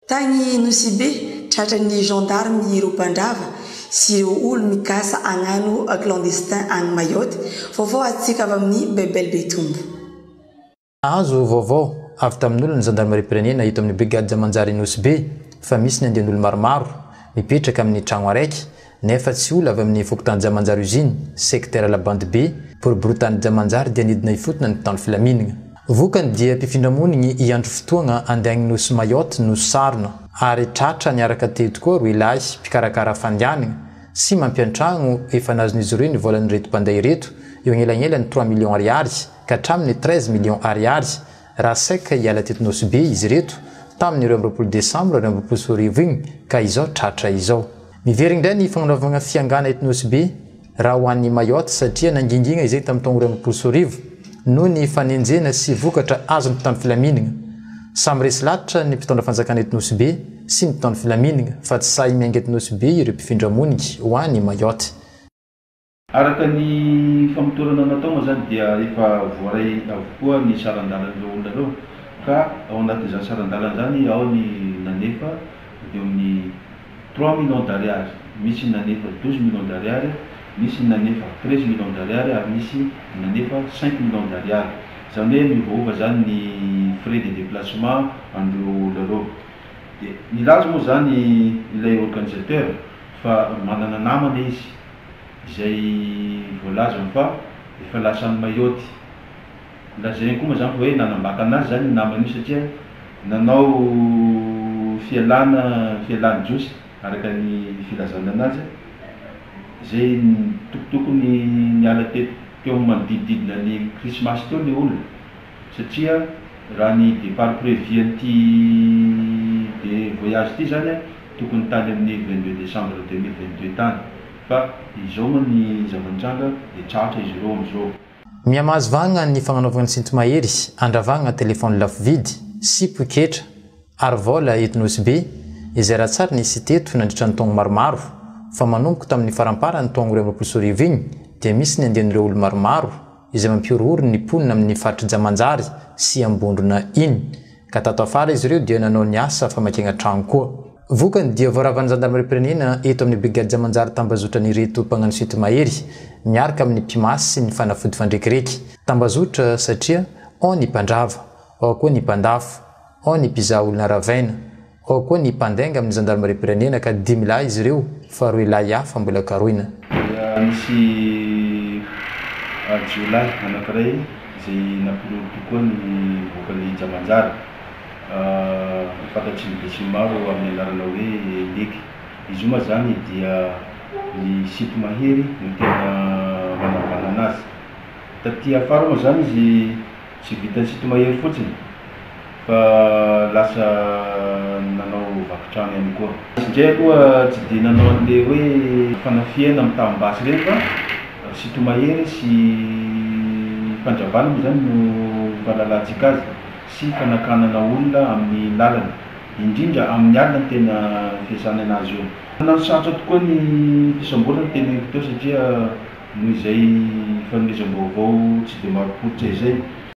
Tagny Nosibe tratran'ny gendarme ireo mpandrava sy ireo olo mikasa agnano clandestin agny Mayotte. Vaovao atsika avy amin'ny Bebel Betombo. Azo vaovao avy tamin'olo ny gendarmerie pirenena hito amin'ny brigade Zamanjary Nosibe fa misy ny andian'olo maromaro mipetraka amin'ny tragno araiky nefa tsy olo avy amin'ny fokotany Zamanjary usine secteur la bande B boriborotany Zamanjary dia nidina ifotona ny mpitandro filaminana. Vokany dia mpifindramony iandro fotoagna andehan'ny nosy Mayotte no sarona ary tratra niaraka teto koa roa ilahy mpikarakara fandianana sy mampiantragno efa nazon'izy ireo ny volan'ny reto mpanday reto eo agnelagnelan'ny 3 millions ariary ka hatramin'ny 13 millions ariary raha saika hiala teto Nosibe izy reto tamin'ny 20 Desambra 2020 igny ka izao tratra izao. Miverigny indray ny fagnanaovagna fiangana eto Nosibe raha ho an'ny Mayotte satria nangingina izay tamin'ny taona 2020 no ny fanenjena sy vokatra azon'ny mpitandro filaminana. Samy resy latitra ny mpitondra fanjakana eto Nosibe sy ny mpitandro filaminana fa tsy sahy miainga eto Nosibe ireo mpifindramoniky ho an'ny Mayotte. Araka ny famotorana natao moa zany dia efa voaray avokoa ny sarandalan'ireo olona ireo ka ao anatin'izany sarandalana zany ao ny nanefa eo amin'ny 3 millions d'ariary, misy nanefa 12 millions d'ariary, misy nanefa 13 millions d'ariary ary misy nanefa 5 millions d'ariary. Zany hoe mivoava zany ny frais de déplacement andreo olona. Dia milaza moa zany ilay organisateur fa manana namana izy izay voalaza fa efa lasa ny Mayotte. Lazainy koa moa zany hoe nanambaka anazy zany namana io satria nanao fialana josy araka ny filazana anazy zay tokotokony niala teo manodidididina ny Christmas teo ny olona satria raha ny départ prévu an'ity de voyage ity zany tokony tany amin'ny 22 décembre 2022 tany fa izao moa ny zava-nitranga dia tratra izy ireo am'izao. Mihamazovagna ny fagnanaovagna ny sintomahery andravagna telefony lafo vidy sy poketra ary vola eto Nosibe izay raha tsara nisy teto nandritra ny taogno maromaro fa manomboka tamin'ny faramparany taogno 2020 igny dia misy ny andian'ireo olo maromaro izay mampiorohoro ny ponina amin'ny faritry Zamanjary sy ambondrona iny ka tato afara izy ireo dia nanao ny asa famakiagna tragno koa. Vokany dia voaravan'ny gendarmerie pirenena eto amin'ny brigade Zamanjary tambazotra ny reto mpagnano sintomahery miaraka amin'ny mpimasy sy ny fanafody fandrekireky. Tambazotra satria ao ny mpandrava, ao koa ny mpandafo, ao ny mpizaha olona ravaina, ao koa ny mpandenga amin'ny gendarmerie pirenena ka 10 lahy izy ireo fa roa lahy hafa mbola karoina. Misy jiolahy anankiray izay nampiroro tokoa ny vokan'ny Zamanjary. Fantatry ny be sy maro amin'ny anarana hoe leky. Izy io moa zany dia ny sintomahery no tena manavana anazy. Taty afara moa zany izy tsy vitan'ny sintomahery fotsiny fa lasa nanao vakitrano ihany koa. Izy ndray aloha tsy dia nanao an'le hoe fanafiana amin'ny tambasy ireny fa sintomahery sy fanjavana moa zany no fahalalantsika azy sy fanakanana olona amin'ny lalana, indrindra amin'ny alina tena fiasana anazy io. Nasarotra tokoa ny fisambolana tena teo satria noho izay fanomezam-baovao tsy dia maro pototra izay